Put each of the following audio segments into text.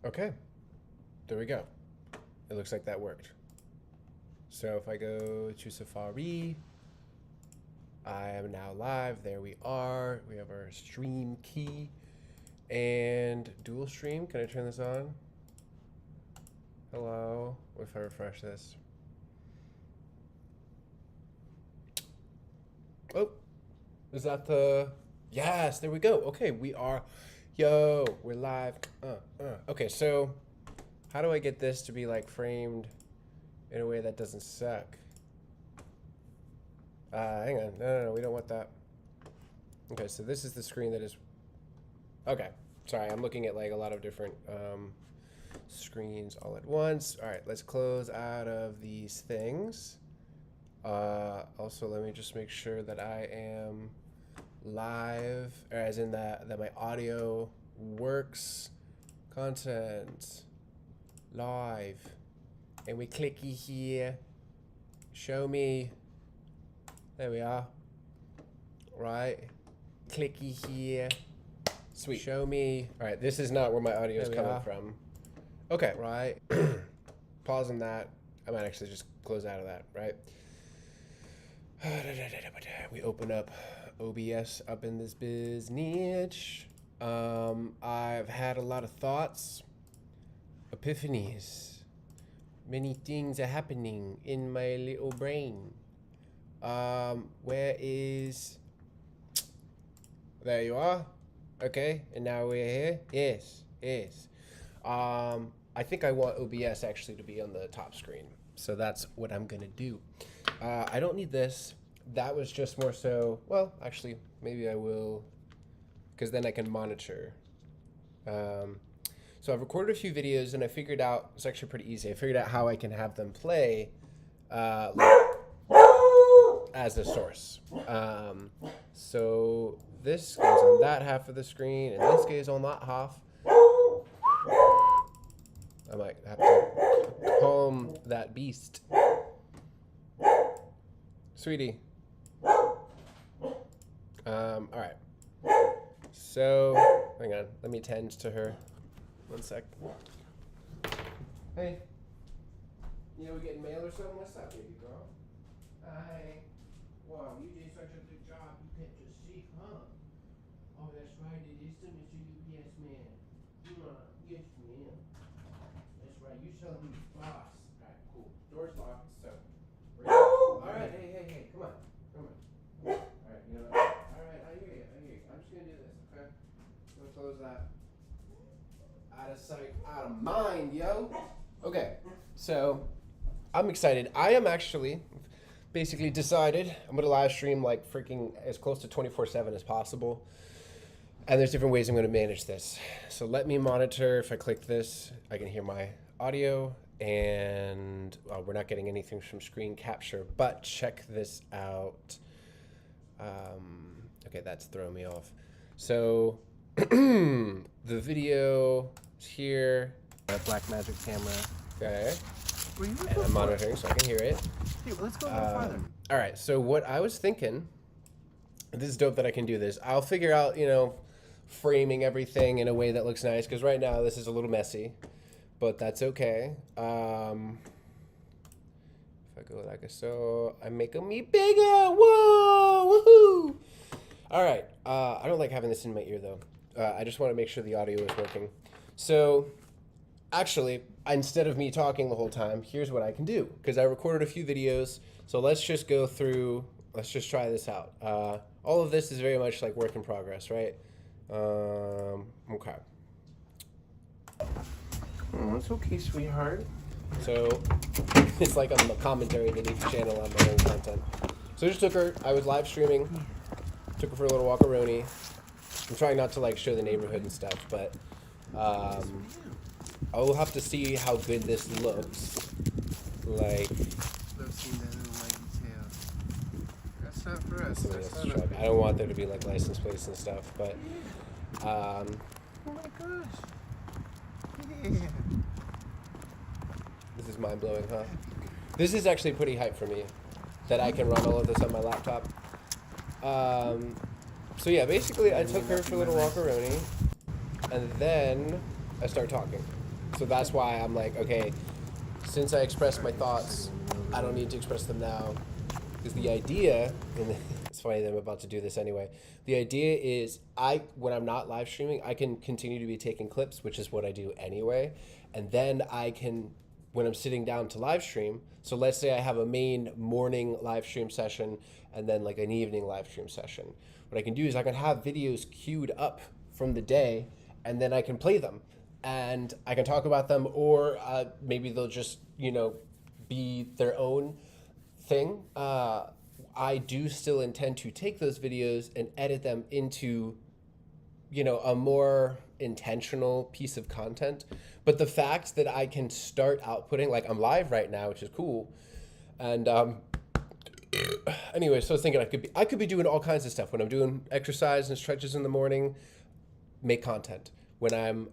Okay, there we go. It looks like that worked. So if I go to Safari, I am now live. There we are. We have our stream key and dual stream. Can I turn this on? Hello. What if I refresh this? Oh, is that the... Yes, there we go. Okay, we are... Yo, we're live. Okay, so how do I get this to be like framed in a way that doesn't suck? Hang on. No, we don't want that. Okay, so this is the screen that is... Okay, sorry, I'm looking at like a lot of different screens all at once. All right, let's close out of these things. Also, let me just make sure that I am live, or as in that my audio works. Content live, and we clicky here. Show me. There we are. Right, clicky here. Sweet. Show me. All right, this is not where my audio is coming from. Okay, right. Pausing that. I might actually just close out of that. Right. We open up OBS up in this business. I've had a lot of thoughts, epiphanies. Many things are happening in my little brain. Where is... There you are. Okay, and now we're here. Yes. I think I want OBS actually to be on the top screen. So that's what I'm gonna do. I don't need this. That was just more so, well, actually, maybe I will, because then I can monitor. So I've recorded a few videos, and I figured out, it's actually pretty easy. I figured out how I can have them play as a source. So this goes on that half of the screen, and this goes on that half. I might have to calm that beast. Sweetie. All right. So, hang on. Let me tend to her. 1 sec. Hey. You know we getting mail or something? What's up, baby girl? Hi. Wow, you did such a good job. You kept your seat, huh? Oh, that's right. It is the Mr. UPS man. Yes, ma'am. That's right. You tell me, boss. All right, cool. Door's locked, so. All right. Hey. Come on. All right, you know what? All right, I hear you. I'm just gonna do this, okay? I'm gonna close that. Out of sight, out of mind, yo. Okay, so I'm excited. I am actually basically decided I'm gonna live stream like freaking as close to 24/7 as possible. And there's different ways I'm gonna manage this. So let me monitor. If I click this, I can hear my audio, and we're not getting anything from screen capture, but check this out. Okay, that's throwing me off. So the video is here. Blackmagic camera. Okay. And I'm monitoring so I can hear it. Hey, let's go a little farther. All right, so what I was thinking, this is dope that I can do this. I'll figure out, framing everything in a way that looks nice, because right now this is a little messy, but that's okay. If I go like so, I'm making me bigger. Whoa, woohoo! All right, I don't like having this in my ear though. I just want to make sure the audio is working. So, actually, instead of me talking the whole time, here's what I can do, because I recorded a few videos. So let's just go through. Let's just try this out. All of this is very much like work in progress, right? Okay. Oh, it's okay, sweetheart. So it's like I'm a commentary beneath the channel on my own content. So I just took her. I was live streaming. Took her for a little walk-a-roni. I'm trying not to like show the neighborhood and stuff, but I'll have to see how good this looks. Like. That's not for us. I don't want there to be like license plates and stuff, but. Oh my gosh. Yeah. This is mind-blowing, huh? This is actually pretty hype for me, that I can run all of this on my laptop. So yeah, basically I took her for a little walk-a-roni, and then I start talking. So that's why I'm like, okay, since I expressed my thoughts, I don't need to express them now. Because the idea, and it's funny that I'm about to do this anyway. The idea is when I'm not live streaming, I can continue to be taking clips, which is what I do anyway. And then I can, when I'm sitting down to live stream, so let's say I have a main morning live stream session and then like an evening live stream session. What I can do is I can have videos queued up from the day and then I can play them and I can talk about them, or maybe they'll just, be their own thing. I do still intend to take those videos and edit them into, a more intentional piece of content. But the fact that I can start outputting, like I'm live right now, which is cool. And anyway, so I was thinking I could be doing all kinds of stuff when I'm doing exercise and stretches in the morning. Make content when I'm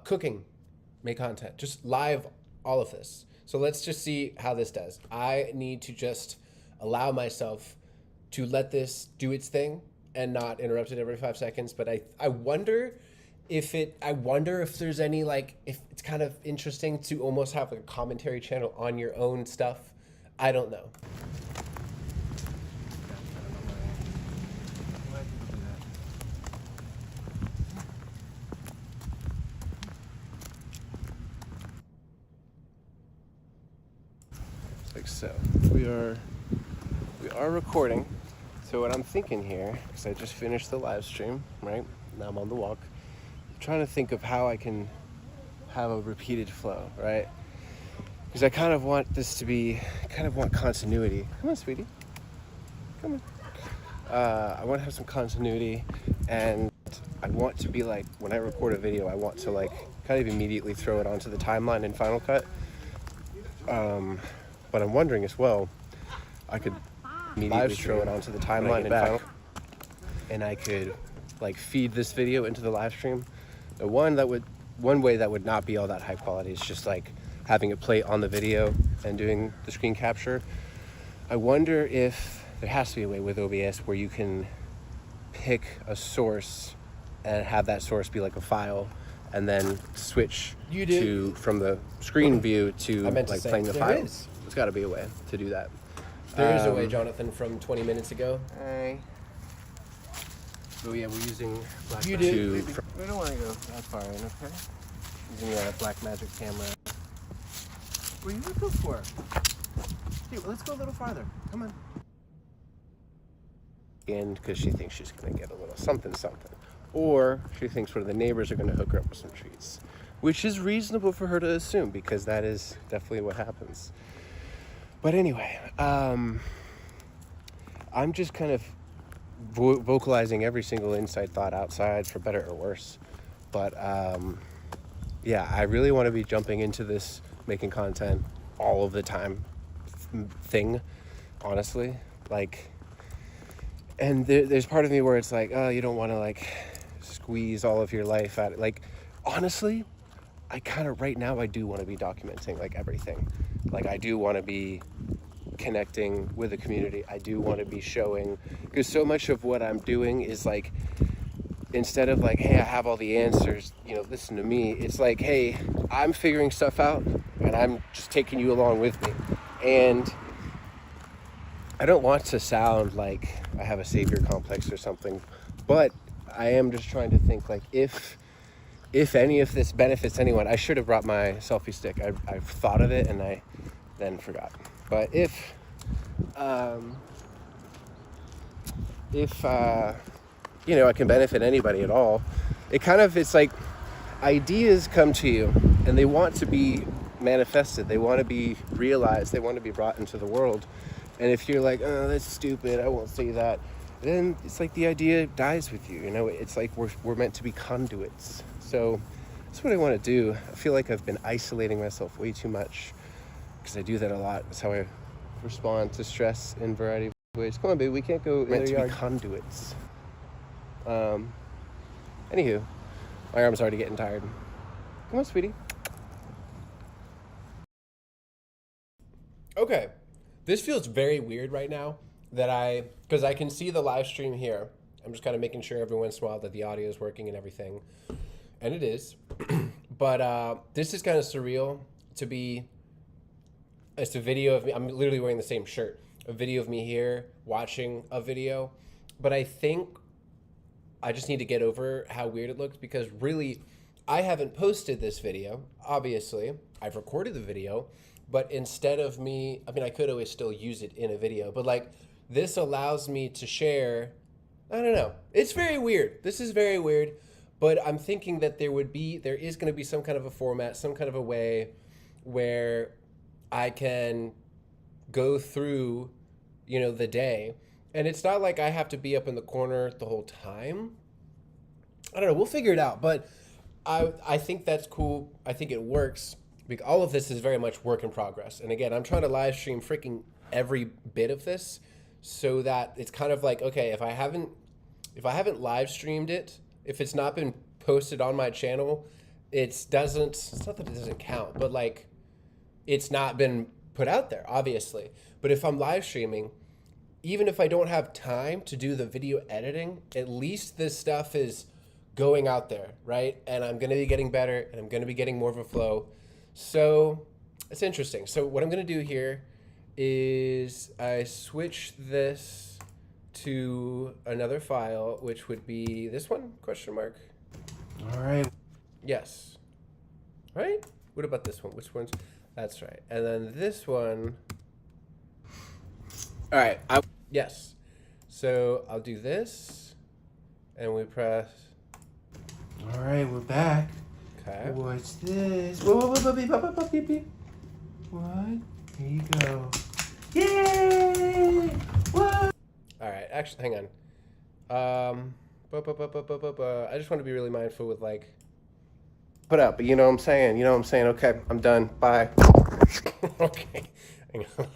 cooking. Make content. Just live all of this. So let's just see how this does. I need to just allow myself to let this do its thing and not interrupt it every 5 seconds. But I wonder if there's any, if it's kind of interesting to almost have a commentary channel on your own stuff. I don't know. Like so, we are recording. So what I'm thinking here, because I just finished the live stream, right? Now I'm on the walk. I'm trying to think of how I can have a repeated flow, right? Because I kind of want continuity. Come on, sweetie. Come on. I want to have some continuity, and I want to be like, when I record a video, I want to kind of immediately throw it onto the timeline in Final Cut. But I'm wondering as well, I could immediately throw it onto the timeline and I could feed this video into the live stream. One way that would not be all that high quality is just having it play on the video and doing the screen capture. I wonder if there has to be a way with OBS where you can pick a source and have that source be like a file, and then switch from the screen view to playing the file. There's got to be a way to do that. There is a way, Jonathan, from 20 minutes ago. Hey. Oh yeah, we're using Black We don't want to go that far in, okay? Using a Blackmagic camera. What are you looking for? Hey, let's go a little farther. Come on. And because she thinks she's going to get a little something. Or she thinks one of the neighbors are going to hook her up with some treats. Which is reasonable for her to assume, because that is definitely what happens. But anyway, I'm just kind of vocalizing every single inside thought outside, for better or worse. But yeah, I really want to be jumping into this making content all of the time thing, honestly. And there's part of me where it's oh, you don't want to squeeze all of your life out. Honestly, I kind of right now I do want to be documenting everything. I do want to be connecting with the community. I do want to be showing, because so much of what I'm doing is instead of hey, I have all the answers, listen to me. It's hey, I'm figuring stuff out and I'm just taking you along with me. And I don't want to sound like I have a savior complex or something, but I am just trying to think if any of this benefits anyone. I should have brought my selfie stick. I've thought of it and I then forgot. But if I can benefit anybody at all, it's ideas come to you and they want to be manifested. They want to be realized. They want to be brought into the world. And if you're oh, that's stupid, I won't say that, then it's the idea dies with you. It's we're meant to be conduits. So that's what I want to do. I feel like I've been isolating myself way too much, because I do that a lot. That's how I respond to stress in a variety of ways. Come on, baby, we can't go in the yard. Meant to be conduits. Anywho, my arm's already getting tired. Come on, sweetie. Okay. This feels very weird right now because I can see the live stream here. I'm just kind of making sure every once in a while that the audio is working and everything. And it is. But this is kind of surreal to be. It's a video of me. I'm literally wearing the same shirt. A video of me here watching a video. But I think I just need to get over how weird it looks because really, I haven't posted this video. Obviously, I've recorded the video. But instead of me, I mean, I could always still use it in a video. But like, this allows me to share. I don't know. It's very weird. This is very weird. But I'm thinking that there is going to be some kind of a format, some kind of a way where I can go through, the day. And it's not like I have to be up in the corner the whole time. I don't know. We'll figure it out. But I think that's cool. I think it works. Because all of this is very much work in progress. And again, I'm trying to live stream freaking every bit of this so that it's kind of like, okay, if I haven't live streamed it, if it's not been posted on my channel, it's not that it doesn't count, but like it's not been put out there, obviously. But if I'm live streaming, even if I don't have time to do the video editing, at least this stuff is going out there, right? And I'm going to be getting better and I'm going to be getting more of a flow. So it's interesting. So what I'm going to do here is I switch this to another file, which would be this one, question mark. All right. Yes. Right? What about this one? Which one's? That's right. And then this one. All right. Yes. So I'll do this and we press. All right, we're back. Okay. What's this? Whoa, beep, beep. What? Here you go. Yay! What? All right. Actually, hang on. I just want to be really mindful with like. Put up, but you know what I'm saying. Okay, I'm done. Bye. Okay. Hang on.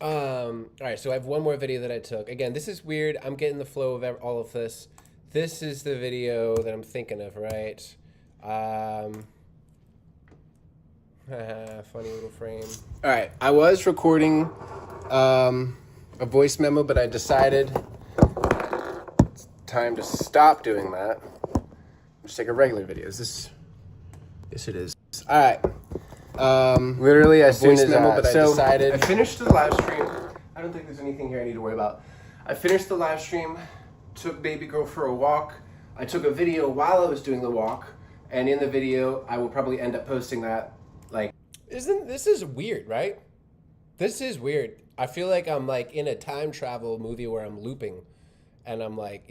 All right. So I have one more video that I took. Again, this is weird. I'm getting the flow of all of this. This is the video that I'm thinking of, right? Funny little frame. All right, I was recording a voice memo, but I decided it's time to stop doing that. Just take a regular video. Is this? Yes, it is. All right. Literally, as soon as I decided. I finished the live stream. I don't think there's anything here I need to worry about. I finished the live stream. Took baby girl for a walk. I took a video while I was doing the walk, and in the video, I will probably end up posting that. Like, this is weird, right? This is weird. I feel like I'm like in a time travel movie where I'm looping, and I'm like,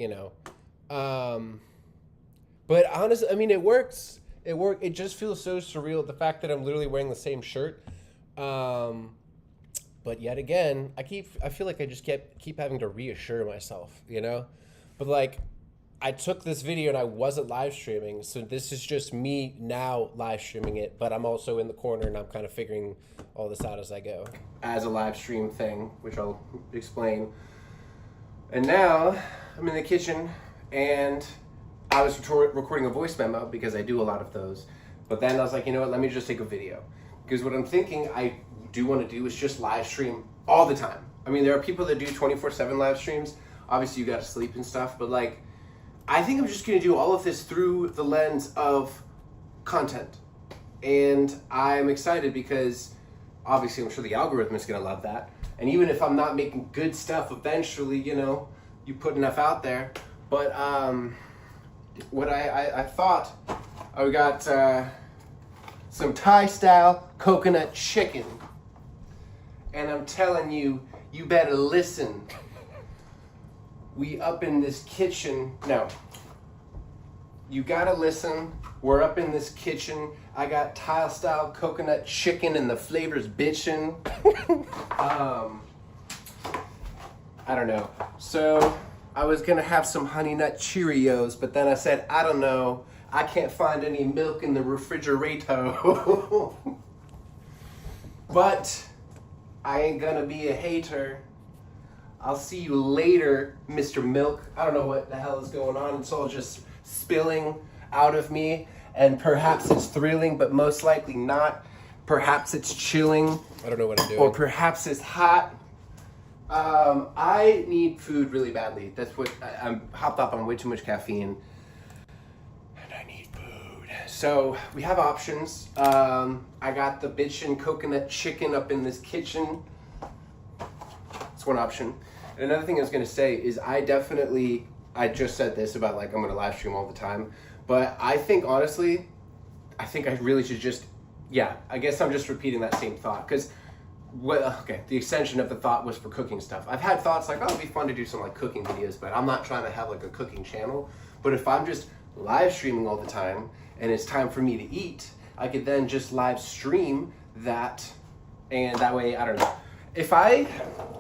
But honestly, I mean, it works. It just feels so surreal. The fact that I'm literally wearing the same shirt. But yet again, I feel like I just keep having to reassure myself, But like, I took this video and I wasn't live streaming, so this is just me now live streaming it, but I'm also in the corner and I'm kind of figuring all this out as I go. As a live stream thing, which I'll explain. And now I'm in the kitchen and I was recording a voice memo because I do a lot of those. But then I was like, you know what, let me just take a video. Because what I'm thinking I do want to do is just live stream all the time. I mean, there are people that do 24/7 live streams. Obviously, you got to sleep and stuff, but like, I think I'm just going to do all of this through the lens of content. And I'm excited because obviously I'm sure the algorithm is going to love that. And even if I'm not making good stuff eventually, you put enough out there. But what I thought, I got some Thai style coconut chicken. And I'm telling you, you better listen. We up in this kitchen. No. You gotta listen. We're up in this kitchen. I got Thai style coconut chicken and the flavor's bitchin'. I don't know. So I was gonna have some Honey Nut Cheerios, but then I said, I don't know. I can't find any milk in the refrigerator. But I ain't gonna be a hater. I'll see you later, Mr. Milk. I don't know what the hell is going on. It's all just spilling out of me. And perhaps it's thrilling, but most likely not. Perhaps it's chilling. I don't know what I'm doing. Or perhaps it's hot. I need food really badly. That's what I'm hopped up on way too much caffeine. And I need food. So we have options. I got the bitchin' coconut chicken up in this kitchen. That's one option. And another thing I was gonna say is I just said this about like I'm gonna live stream all the time, but I think honestly, I really should just, I guess I'm just repeating that same thought because, the extension of the thought was for cooking stuff. I've had thoughts like, oh, it'd be fun to do some like cooking videos, but I'm not trying to have like a cooking channel. But if I'm just live streaming all the time and it's time for me to eat, I could then just live stream that, and that way, I don't know. If I,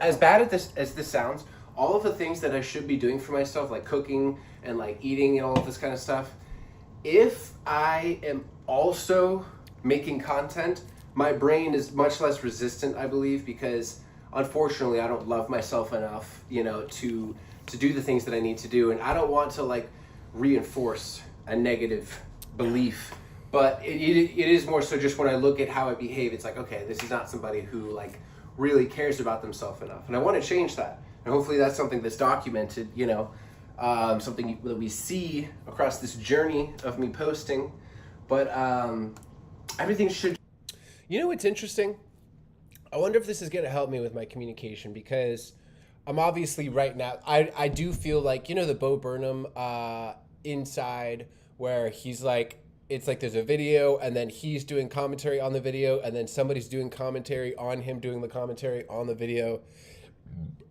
as bad as this sounds, all of the things that I should be doing for myself, like cooking and like eating and all of this kind of stuff, if I am also making content, my brain is much less resistant, I believe, because unfortunately I don't love myself enough, to do the things that I need to do. And I don't want to like reinforce a negative belief, but it is more so just when I look at how I behave, it's like, okay, this is not somebody who like really cares about themselves enough. And I want to change that. And hopefully that's something that's documented, something that we see across this journey of me posting. But everything should. What's interesting? I wonder if this is going to help me with my communication, because I'm obviously right now, I do feel like, the Bo Burnham inside where he's like, it's like there's a video and then he's doing commentary on the video and then somebody's doing commentary on him doing the commentary on the video.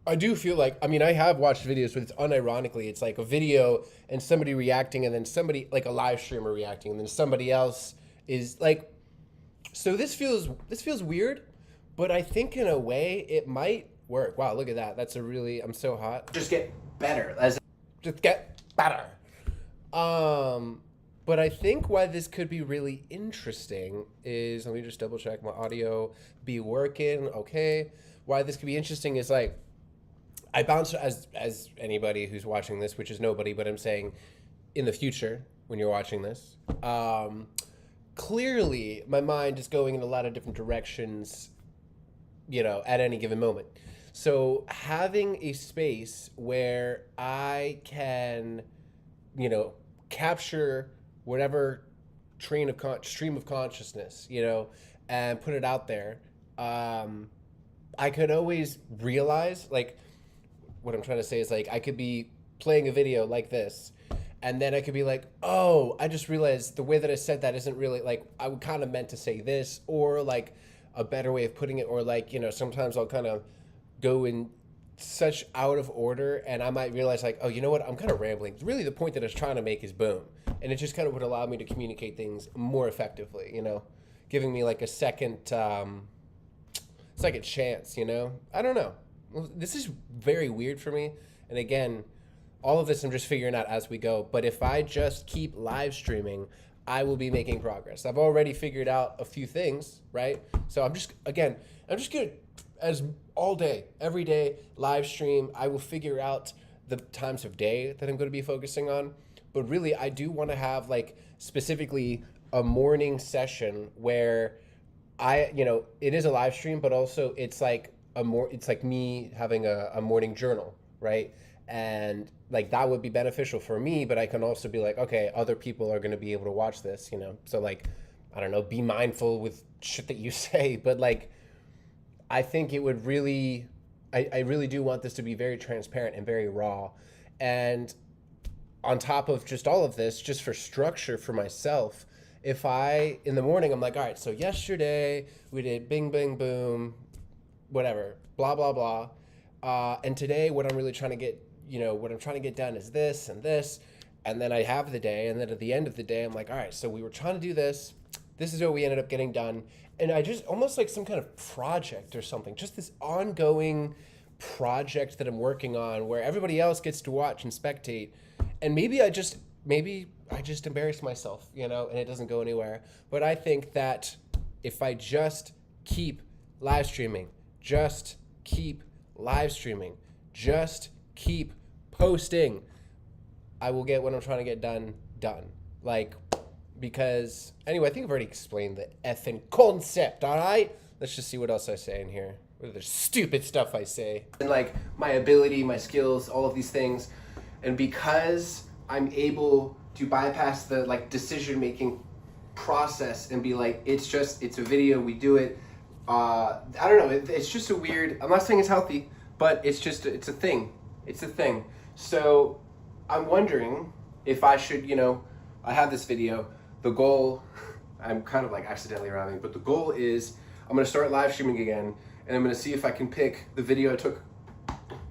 I do feel like, I have watched videos where it's unironically, it's like a video and somebody reacting and then somebody, like a live streamer reacting, and then somebody else is like, so this feels weird, but I think in a way it might work. Wow, look at that. That's I'm so hot. Just get better. Just get better. But I think why this could be really interesting is, let me just double check my audio be working. Okay. Why this could be interesting is like, I bounce as anybody who's watching this, which is nobody, but I'm saying in the future when you're watching this, clearly my mind is going in a lot of different directions, at any given moment. So having a space where I can, capture whatever stream of consciousness, and put it out there, I could always realize, like, what I'm trying to say is, like, I could be playing a video like this, and then I could be like, oh, I just realized the way that I said that isn't really, like, I kind of meant to say this, or, like, a better way of putting it, or, like, sometimes I'll kind of go in such out of order, and I might realize, like, oh, you know what, I'm kind of rambling. Really, the point that I was trying to make is boom. And it just kind of would allow me to communicate things more effectively, giving me, like, a second chance, I don't know. Well, this is very weird for me. And again, all of this I'm just figuring out as we go. But if I just keep live streaming, I will be making progress. I've already figured out a few things, right? So I'm just going to, as all day, every day, live stream. I will figure out the times of day that I'm going to be focusing on. But really, I do want to have, like, specifically a morning session where it is a live stream, but also it's like it's like me having a morning journal, right? And like that would be beneficial for me, but I can also be like, okay, other people are going to be able to watch this, So like, I don't know, be mindful with shit that you say, but like, I think it would really, I really do want this to be very transparent and very raw. And on top of just all of this, just for structure for myself, if I, in the morning, I'm like, all right, so yesterday we did bing, bang, boom, whatever, blah, blah, blah. And today what I'm really trying to get, what I'm trying to get done is this and this. And then I have the day. And then at the end of the day, I'm like, all right, so we were trying to do this. This is what we ended up getting done. And I just almost like some kind of project or something, just this ongoing project that I'm working on where everybody else gets to watch and spectate. And maybe I just embarrass myself, and it doesn't go anywhere. But I think that if I just keep live streaming, just keep posting, I will get what I'm trying to get done. Like, because, anyway, I think I've already explained the effing concept, all right? Let's just see what else I say in here. What other stupid stuff I say. And, like, my ability, my skills, all of these things. And because I'm able to bypass the, like, decision-making process and be like, it's a video, we do it. I don't know, it's just a weird, I'm not saying it's healthy, but it's a thing. It's a thing. So I'm wondering if I should, I have this video. The goal, I'm kind of like accidentally rhyming, but the goal is I'm going to start live streaming again, and I'm going to see if I can pick the video I took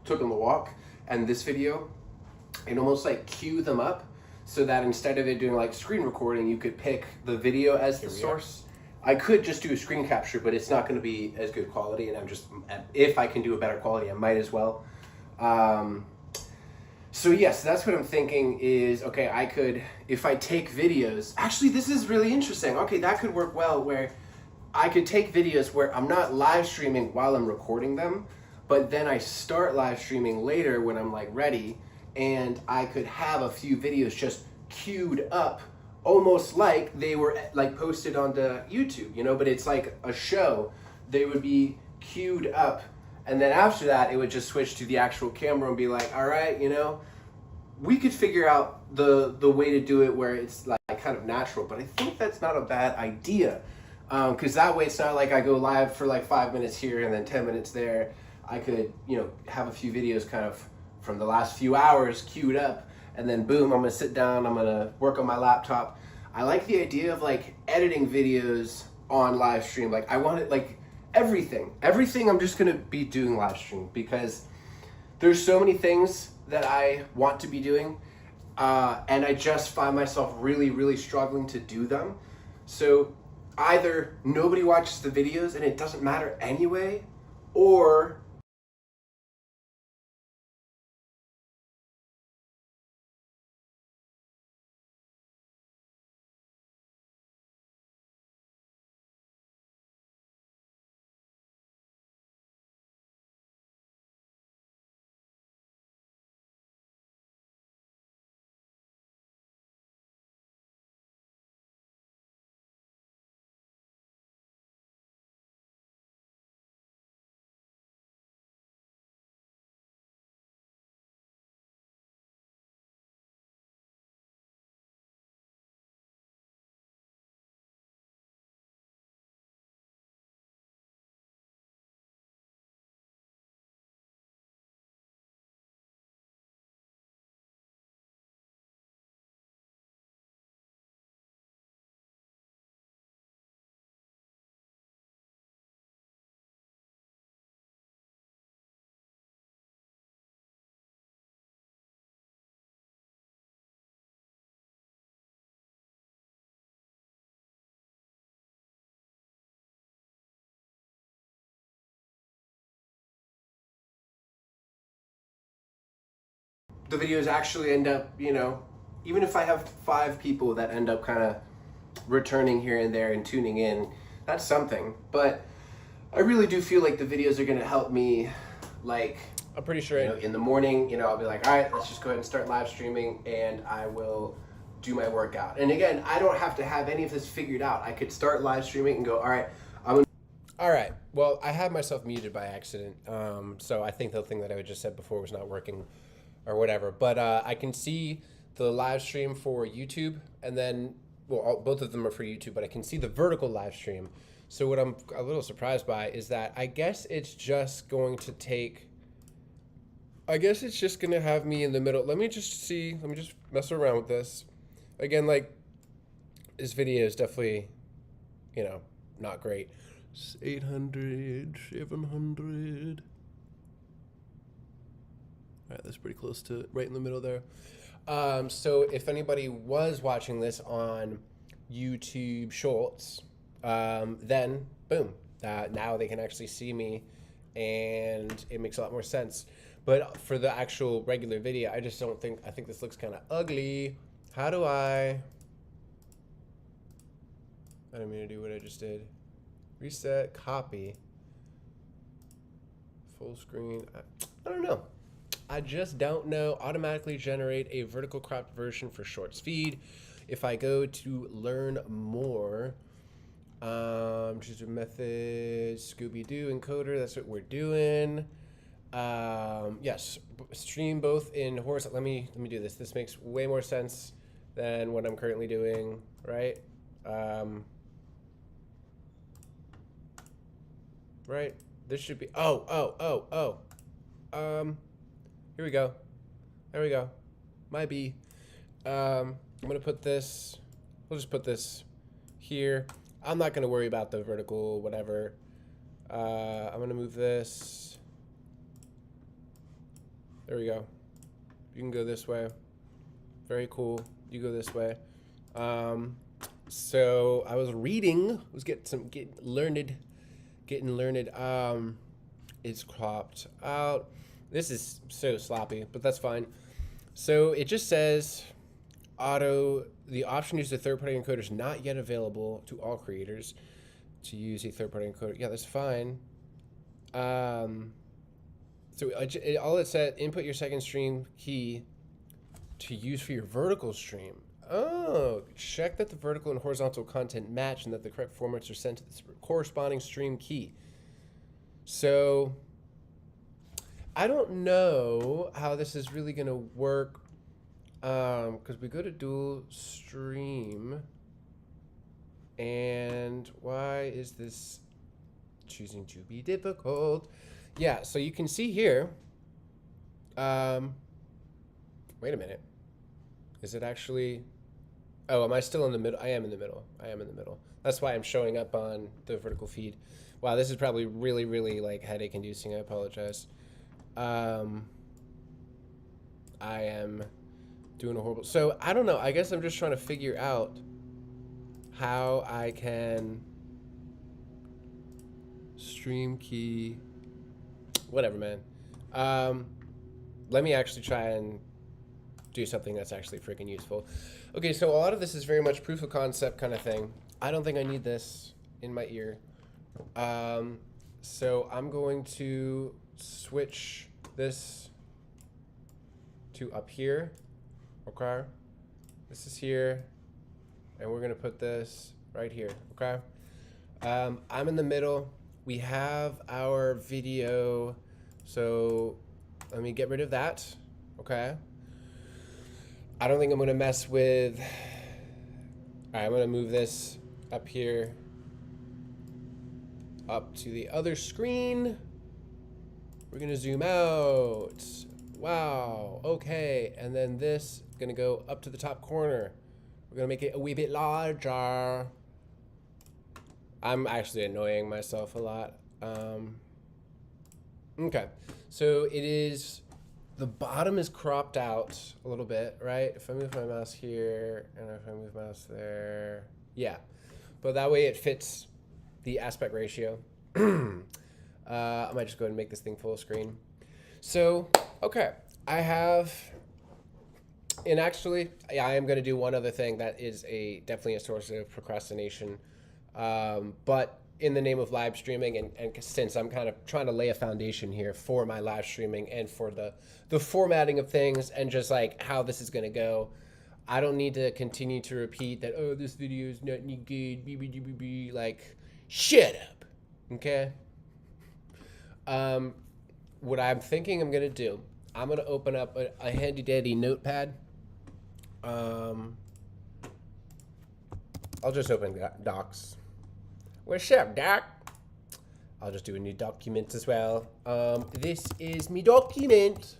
on the walk and this video and almost like cue them up so that instead of it doing like screen recording, you could pick the video as the source. I could just do a screen capture, but it's not going to be as good quality, and if I can do a better quality, I might as well. So yes, that's what I'm thinking is, okay, I could, if I take videos, actually this is really interesting. Okay, that could work well, where I could take videos where I'm not live streaming while I'm recording them, but then I start live streaming later when I'm like ready, and I could have a few videos just queued up, almost like they were like posted onto YouTube, but it's like a show. They would be queued up, and then after that, it would just switch to the actual camera and be like, all right, we could figure out the way to do it where it's like kind of natural, but I think that's not a bad idea. Because that way it's not like I go live for like 5 minutes here and then 10 minutes there. I could, have a few videos kind of from the last few hours queued up, and then boom, I'm gonna sit down, I'm gonna work on my laptop. I like the idea of like editing videos on live stream. Like I want it like everything I'm just gonna be doing live stream, because there's so many things that I want to be doing, and I just find myself really, really struggling to do them. So either nobody watches the videos and it doesn't matter anyway, or the videos actually end up, even if I have 5 people that end up kind of returning here and there and tuning in, that's something. But I really do feel like the videos are going to help me, like, I'm pretty sure in the morning, I'll be like, all right, let's just go ahead and start live streaming, and I will do my workout. And again, I don't have to have any of this figured out. I could start live streaming and go, all right, All right. Well, I had myself muted by accident, so I think the thing that I just said before was not working or whatever. But I can see the live stream for YouTube, and then, both of them are for YouTube, but I can see the vertical live stream. So what I'm a little surprised by is that I guess it's just going to take, I guess it's just going to have me in the middle. Let me just mess around with this. Again, like, this video is definitely, not great. 800, 700. All right, that's pretty close to right in the middle there. So if anybody was watching this on YouTube Shorts, then boom, now they can actually see me, and it makes a lot more sense. But for the actual regular video, I think this looks kind of ugly. How do I didn't mean to do what I just did. Reset, copy, full screen. I don't know. I just don't know. Automatically generate a vertical cropped version for Shorts feed. If I go to learn more, choose a method, Scooby-Doo encoder. That's what we're doing. Yes, stream both in horizontal. Let me do this. This makes way more sense than what I'm currently doing, right? Right? This should be, oh. Here we go. There we go. Might be. I'm gonna put this, we'll just put this here. I'm not gonna worry about the vertical, whatever. I'm gonna move this. There we go. You can go this way. Very cool. You go this way. So I was reading, getting learned. It's cropped out. This is so sloppy, but that's fine. So it just says the option to use a third-party encoder is not yet available to all creators to use a third-party encoder. Yeah, that's fine. So all it said, input your second stream key to use for your vertical stream. Oh, check that the vertical and horizontal content match and that the correct formats are sent to the corresponding stream key. So I don't know how this is really going to work, because we go to dual stream, and why is this choosing to be difficult? Yeah, so you can see here, wait a minute, is it actually, oh, am I still in the middle? I am in the middle. That's why I'm showing up on the vertical feed. Wow, this is probably really, really like headache inducing. I apologize. I am doing a horrible, so I don't know. I guess I'm just trying to figure out how I can stream key, whatever, man. Let me actually try and do something that's actually freaking useful. Okay, so a lot of this is very much proof of concept kind of thing. I don't think I need this in my ear. So I'm going to switch this to up here. Okay, this is here, and we're gonna put this right here. Okay, I'm in the middle. We have our video, so let me get rid of that. Okay, I don't think I'm gonna mess with. All right, I'm gonna move this up here, up to the other screen. We're gonna zoom out. Wow, okay, and then this gonna go up to the top corner. We're gonna make it a wee bit larger. I'm actually annoying myself a lot. Okay, so it is, the bottom is cropped out a little bit, right? If I move my mouse here, and if I move mouse there, yeah. But that way it fits the aspect ratio. I might just go ahead and make this thing full screen. So, okay, I have, and actually, yeah, I am going to do one other thing that is definitely a source of procrastination, but in the name of live streaming, and since I'm kind of trying to lay a foundation here for my live streaming and for the formatting of things and just like how this is going to go, I don't need to continue to repeat that, oh, this video is not any good, like, shut up, okay? What I'm thinking I'm gonna do, I'm gonna open up a handy dandy notepad. I'll just open docs. What's up, doc? I'll just do a new document as well. This is me document.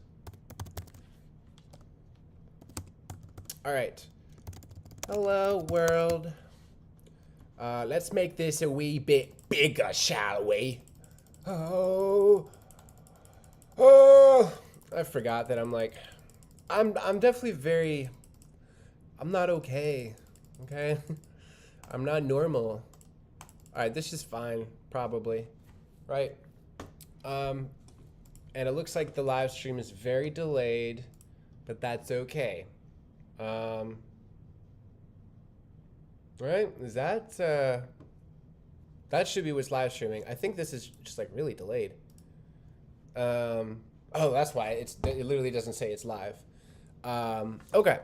All right. Hello, world. Let's make this a wee bit bigger, shall we? Oh, I forgot that I'm definitely I'm not okay, I'm not normal. All right, this is fine, probably, right? And it looks like the live stream is very delayed, but that's okay. Right, is that, that should be what's live streaming. I think this is just like really delayed. Oh, that's why it literally doesn't say it's live. Okay.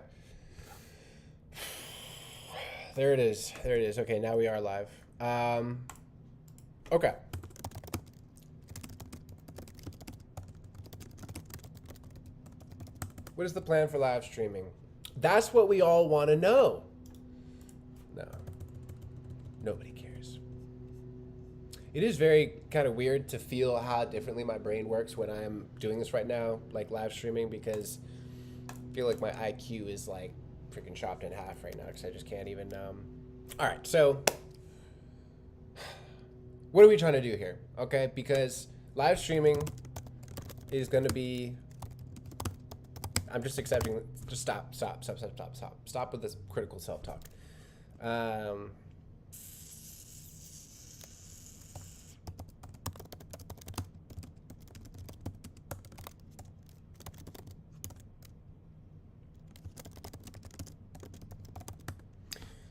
There it is. Okay, now we are live. Okay. What is the plan for live streaming? That's what we all want to know. No. Nobody cares. It is very kind of weird to feel how differently my brain works when I'm doing this right now, like live streaming, because I feel like my IQ is like freaking chopped in half right now because I just can't even. All right, so what are we trying to do here? Okay, because live streaming is going to be. I'm just accepting. Just stop with this critical self-talk.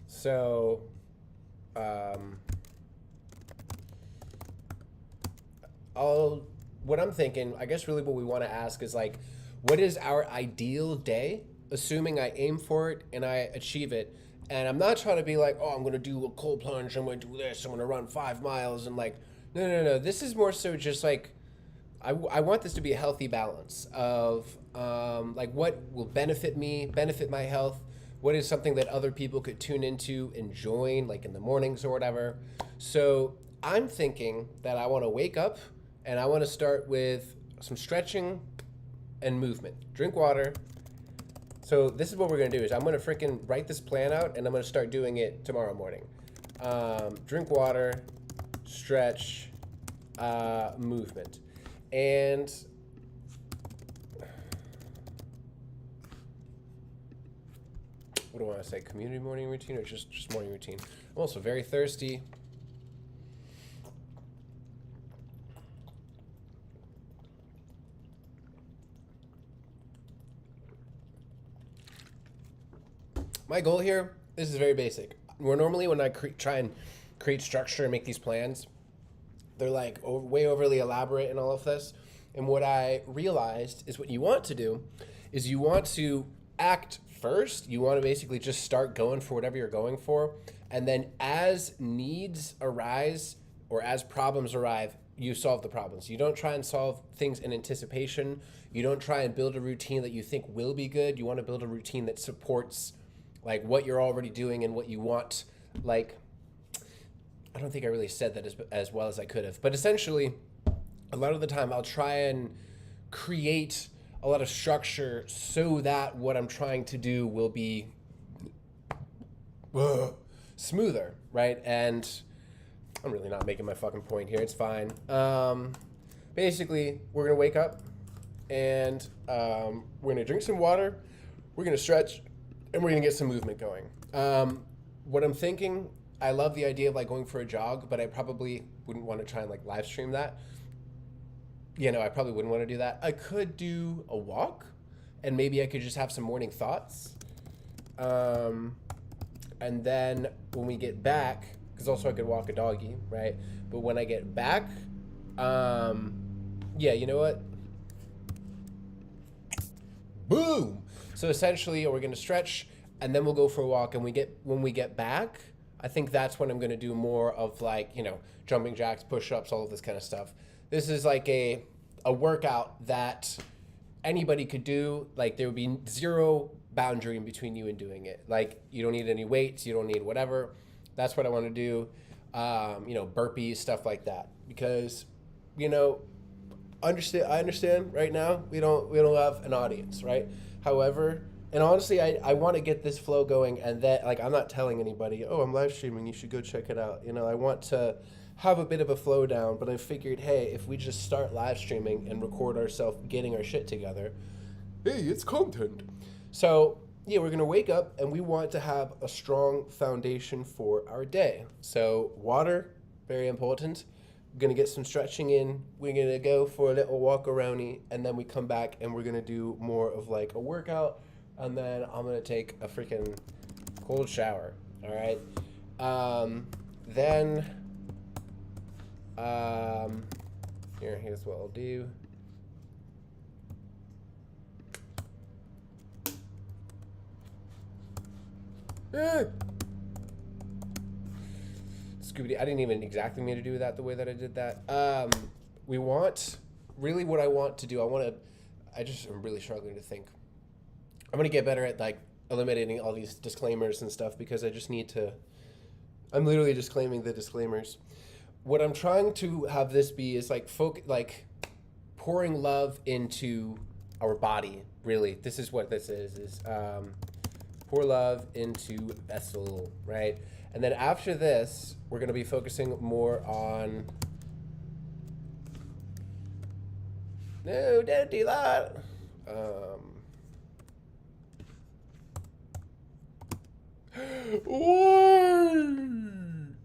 So, what I'm thinking, I guess really what we want to ask is like, what is our ideal day, assuming I aim for it and I achieve it? And I'm not trying to be like, oh, I'm going to do a cold plunge, I'm going to do this, I'm going to run 5 miles, and like, no. This is more so just like, I want this to be a healthy balance of like what will benefit me, benefit my health, what is something that other people could tune into and join, like in the mornings or whatever. So I'm thinking that I want to wake up and I want to start with some stretching and movement. Drink water. So this is what we're going to do is I'm going to freaking write this plan out and I'm going to start doing it tomorrow morning. Drink water, stretch, movement. And what do I want to say? Community morning routine or just morning routine? I'm also very thirsty. My goal here, this is very basic. Normally when I try and create structure and make these plans, they're like way overly elaborate and all of this. And what I realized is what you want to do is you want to act first. You want to basically just start going for whatever you're going for. And then as needs arise or as problems arrive, you solve the problems. You don't try and solve things in anticipation. You don't try and build a routine that you think will be good. You want to build a routine that supports like what you're already doing and what you want. Like, I don't think I really said that as well as I could have. But essentially, a lot of the time I'll try and create a lot of structure so that what I'm trying to do will be smoother, right? And I'm really not making my fucking point here. It's fine. Basically, we're going to wake up and we're going to drink some water. We're going to stretch and we're going to get some movement going. What I'm thinking, I love the idea of like going for a jog, but I probably wouldn't want to try and like live stream that. You know, I probably wouldn't want to do that. I could do a walk and maybe I could just have some morning thoughts. And then when we get back, because also I could walk a doggy, right? But when I get back, yeah, you know what? Boom! So essentially, we're going to stretch and then we'll go for a walk. And when we get back, I think that's when I'm going to do more of like, you know, jumping jacks, push-ups, all of this kind of stuff. This is like a workout that anybody could do. Like there would be zero boundary in between you and doing it. Like you don't need any weights, you don't need whatever. That's what I want to do. You know, burpees, stuff like that. Because, you know, I understand right now we don't have an audience, right? However, and honestly, I want to get this flow going, and that like I'm not telling anybody, oh, I'm live streaming, you should go check it out. You know, I want to have a bit of a flow down, but I figured, hey, if we just start live streaming and record ourselves getting our shit together, hey, it's content. So yeah, we're gonna wake up and we want to have a strong foundation for our day. So water, very important. We're gonna get some stretching in. We're gonna go for a little walk aroundy, and then we come back and we're gonna do more of like a workout, and then I'm gonna take a freaking cold shower. All right. Then here's what I'll do. Scooby, I didn't even exactly mean to do that the way that I did that. We want, really what I want to do, I just am really struggling to think. I'm going to get better at like eliminating all these disclaimers and stuff because I just need to I'm literally just claiming the disclaimers. What I'm trying to have this be is like pouring love into our body. Really, this is what this is pour love into vessel, right? And then after this, we're going to be focusing more on. No, don't do that.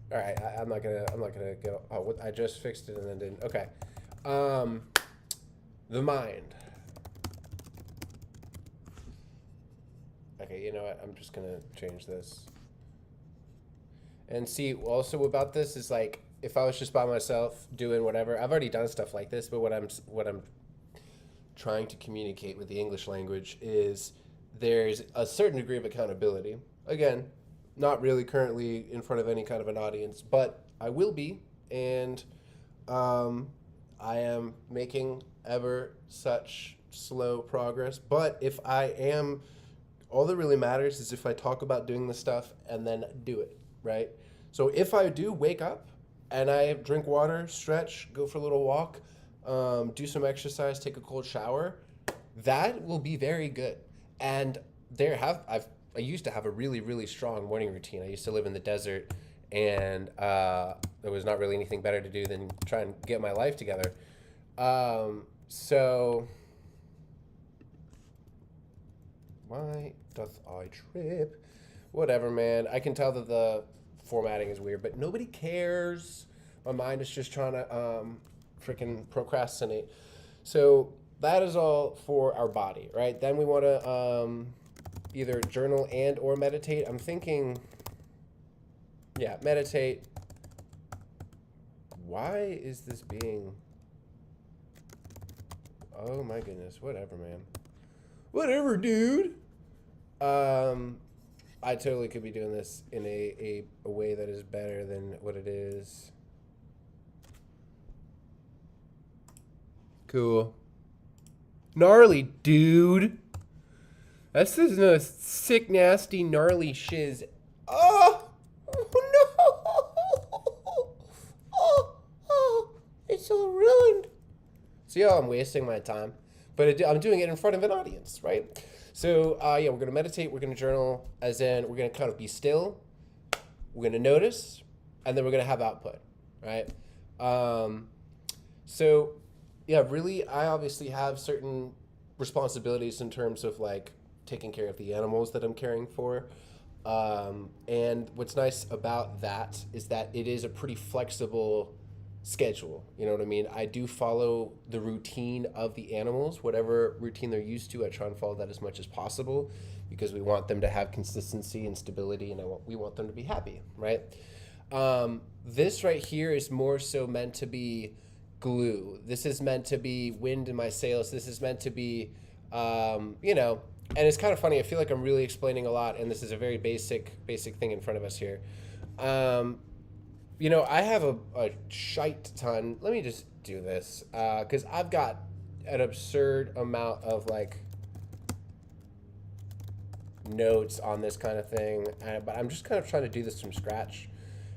All right, I'm not gonna go. Oh, what, I just fixed it and then didn't. Okay, the mind. Okay, you know what? I'm just gonna change this. And see, also about this is like, if I was just by myself doing whatever, I've already done stuff like this, but what I'm trying to communicate with the English language is there's a certain degree of accountability. Again, not really currently in front of any kind of an audience, but I will be, and I am making ever such slow progress. But if I am, all that really matters is if I talk about doing the stuff and then do it, right? So if I do wake up and I drink water, stretch, go for a little walk, do some exercise, take a cold shower, that will be very good. And I used to have a really, really strong morning routine. I used to live in the desert, and there was not really anything better to do than try and get my life together. So why doth I trip? Whatever, man. I can tell that the formatting is weird, but nobody cares. My mind is just trying to freaking procrastinate. So that is all for our body, right? Then we want to either journal and or meditate. I'm thinking, yeah, meditate. Why is this being... Oh my goodness, whatever, man. Whatever, dude. I totally could be doing this in a way that is better than what it is. Cool. Gnarly, dude. That's just no sick, nasty, gnarly shiz. Oh! Oh no! Oh, it's all ruined. See how I'm wasting my time? But I'm doing it in front of an audience, right? So, yeah, we're going to meditate, we're going to journal, as in we're going to kind of be still, we're going to notice, and then we're going to have output, right? So, yeah, really, I obviously have certain responsibilities in terms of, like, taking care of the animals that I'm caring for. And what's nice about that is that it is a pretty flexible schedule. You know what I mean? I do follow the routine of the animals, whatever routine they're used to. I try and follow that as much as possible because we want them to have consistency and stability, and we want them to be happy, right? This right here is more so meant to be glue. This is meant to be wind in my sails. This is meant to be, you know, and it's kind of funny. I feel like I'm really explaining a lot, and this is a very basic thing in front of us here. You know, I have a shite ton. Let me just do this because I've got an absurd amount of like notes on this kind of thing, but I'm just kind of trying to do this from scratch.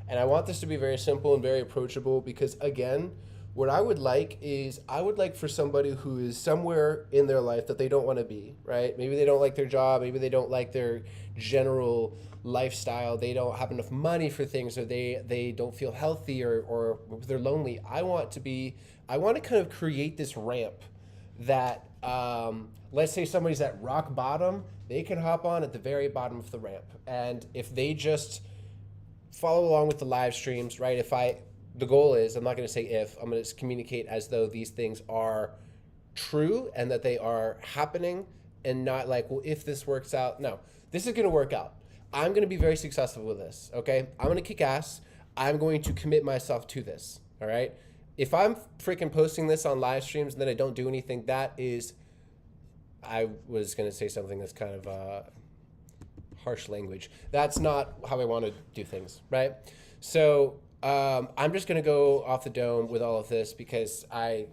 And I want this to be very simple and very approachable because, again, what I would like is I would like for somebody who is somewhere in their life that they don't want to be, right? Maybe they don't like their job. Maybe they don't like their general lifestyle. They don't have enough money for things, or they don't feel healthy, or they're lonely. I want to kind of create this ramp that, let's say somebody's at rock bottom, they can hop on at the very bottom of the ramp. And if they just follow along with the live streams, right? The goal is, I'm not going to say if, I'm going to communicate as though these things are true and that they are happening, and not like, well, if this works out. No, this is going to work out. I'm going to be very successful with this, okay? I'm going to kick ass. I'm going to commit myself to this, all right? If I'm freaking posting this on live streams and then I don't do anything, that is, I was going to say something that's kind of harsh language. That's not how I want to do things, right? So I'm just going to go off the dome with all of this because I'm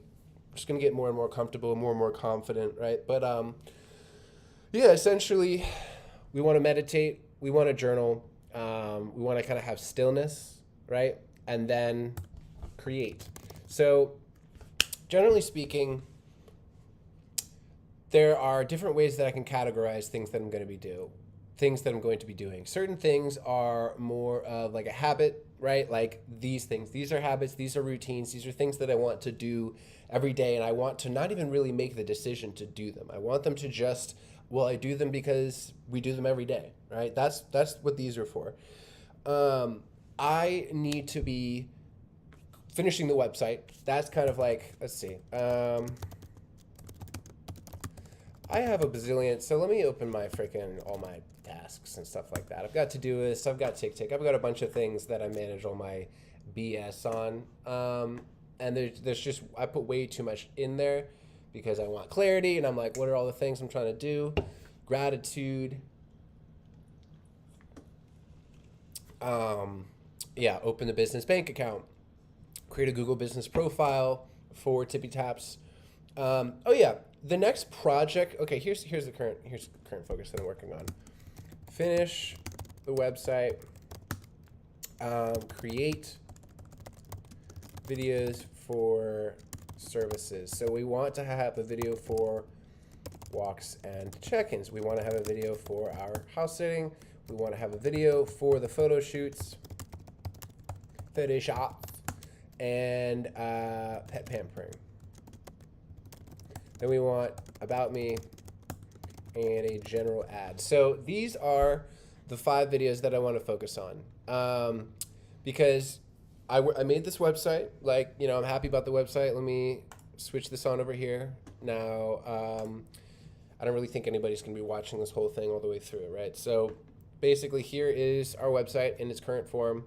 just going to get more and more comfortable, more and more confident, right? But yeah, essentially, we want to meditate. We want to journal. We want to kind of have stillness, right? And then create. So generally speaking, there are different ways that I can categorize things that I'm going to be doing. Certain things are more of like a habit, right? Like these things. These are habits, these are routines, these are things that I want to do every day, and I want to not even really make the decision to do them. I want them to just, well, I do them because we do them every day, right? That's what these are for. I need to be finishing the website. That's kind of like, let's see. I have a bazillion, so let me open my all my tasks and stuff like that. I've got Todoist, I've got TickTick, I've got a bunch of things that I manage all my BS on. And there's just, I put way too much in there because I want clarity, and I'm like, what are all the things I'm trying to do? Gratitude. Open the business bank account. Create a Google business profile for Tippy Taps. The next project. Okay, here's the current focus that I'm working on. Finish the website. Create videos for services. So we want to have a video for walks and check-ins. We want to have a video for our house sitting. We want to have a video for the photo shoots, Photoshop, and pet pampering. Then we want about me and a general ad. So these are the 5 videos that I want to focus on, because I made this website. Like, I'm happy about the website. Let me switch this on over here. Now, I don't really think anybody's going to be watching this whole thing all the way through, right? So basically here is our website in its current form.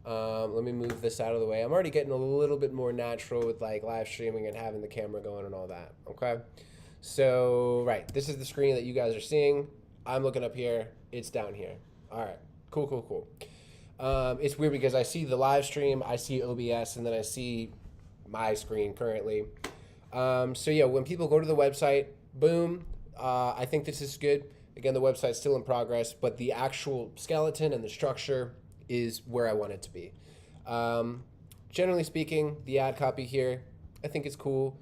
Let me move this out of the way. I'm already getting a little bit more natural with like live streaming and having the camera going and all that. Okay. So, right. This is the screen that you guys are seeing. I'm looking up here. It's down here. All right. Cool. It's weird because I see the live stream, I see OBS, and then I see my screen currently. When people go to the website, boom, I think this is good. Again, the website's still in progress, but the actual skeleton and the structure is where I want it to be. Generally speaking, the ad copy here, I think it's cool.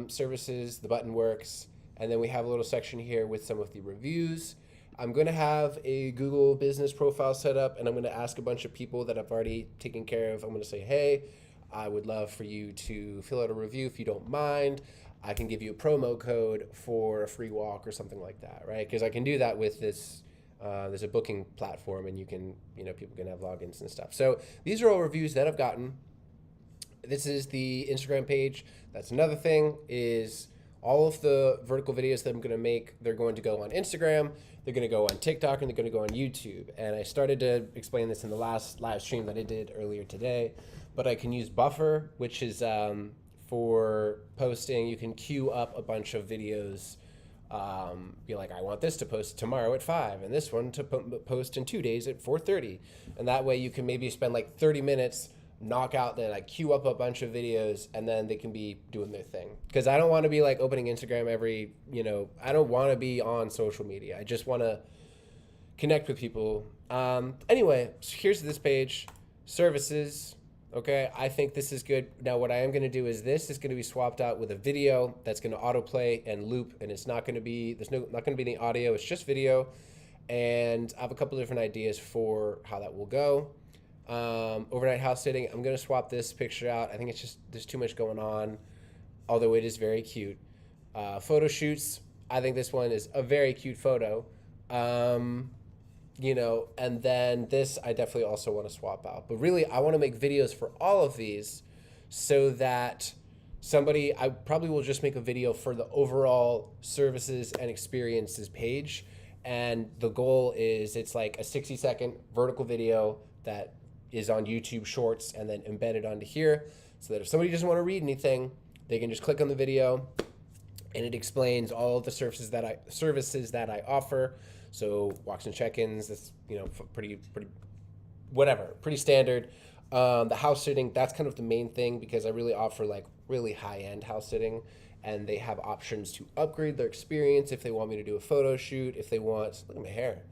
Services, the button works. And then we have a little section here with some of the reviews. I'm going to have a Google business profile set up, and I'm going to ask a bunch of people that I've already taken care of. I'm going to say, hey, I would love for you to fill out a review if you don't mind. I can give you a promo code for a free walk or something like that, right? Because I can do that with this. There's a booking platform, and you can, people can have logins and stuff. So these are all reviews that I've gotten. This is the Instagram page. That's another thing, is all of the vertical videos that I'm going to make, they're going to go on Instagram, they're going to go on TikTok, and they're going to go on YouTube. And I started to explain this in the last live stream that I did earlier today, but I can use Buffer, which is for posting. You can queue up a bunch of videos. Be like, I want this to post tomorrow at 5, and this one to post in 2 days at 4:30. And that way you can maybe spend like 30 minutes, knock out, then like queue up a bunch of videos, and then they can be doing their thing. Because I don't want to be like opening Instagram every, I don't want to be on social media. I just want to connect with people. Anyway, so here's this page, services. Okay, I think this is good. Now what I am going to do is this is going to be swapped out with a video that's going to autoplay and loop, and it's not going to be, not going to be any audio, it's just video. And I have a couple different ideas for how that will go. Overnight house sitting, I'm going to swap this picture out. I think it's just, there's too much going on, although it is very cute. Photo shoots, I think this one is a very cute photo. And then this I definitely also want to swap out. But really, I want to make videos for all of these so that I probably will just make a video for the overall services and experiences page. And the goal is it's like a 60-second vertical video that is on YouTube Shorts and then embedded onto here, so that if somebody doesn't want to read anything, they can just click on the video and it explains all of the services that I offer. So walks and check-ins, that's pretty standard. The house sitting, that's kind of the main thing, because I really offer like really high-end house sitting, and they have options to upgrade their experience if they want me to do a photo shoot, if they want, look at my hair.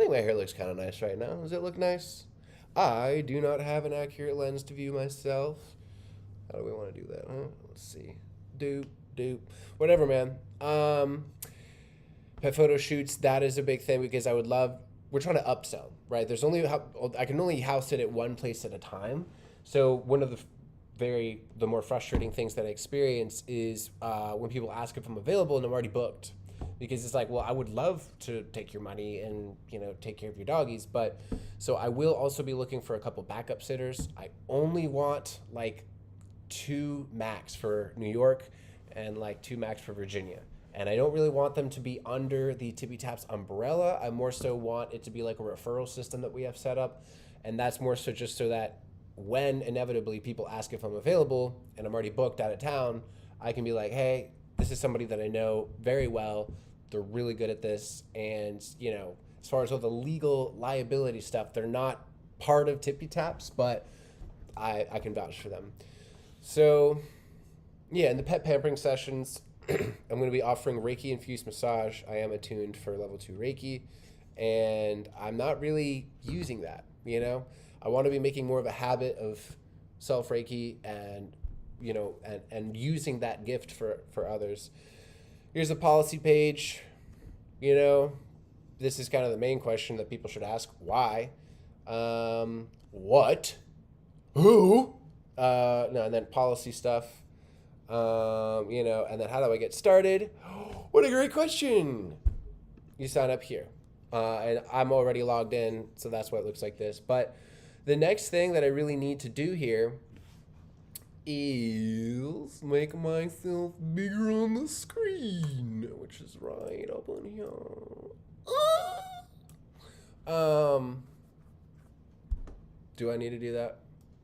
think my hair looks kind of nice right now. Does it look nice? I do not have an accurate lens to view myself. How do we want to do that? Huh? Let's see. Doop. Whatever, man. Pet photo shoots, that is a big thing because we're trying to upsell, right? I can only house it at one place at a time. So one of the more frustrating things that I experience is when people ask if I'm available and I'm already booked. Because it's like, well, I would love to take your money and, take care of your doggies. But so I will also be looking for a couple backup sitters. I only want like 2 max for New York and like 2 max for Virginia. And I don't really want them to be under the Tippy Taps umbrella. I more so want it to be like a referral system that we have set up. And that's more so just so that when inevitably people ask if I'm available and I'm already booked out of town, I can be like, hey, this is somebody that I know very well. They're really good at this. And, as far as all the legal liability stuff, they're not part of Tippy Taps, but I can vouch for them. So, yeah, in the pet pampering sessions, I'm going to be offering Reiki-infused massage. I am attuned for level 2 Reiki, and I'm not really using that, I want to be making more of a habit of self-Reiki and, and using that gift for others. Here's a policy page. This is kind of the main question that people should ask. Why? What? Who? No, and then policy stuff. And then how do I get started? What a great question. You sign up here. And I'm already logged in, so that's why it looks like this. But the next thing that I really need to do here is make myself bigger on the screen, which is right up on here. Do I need to do that?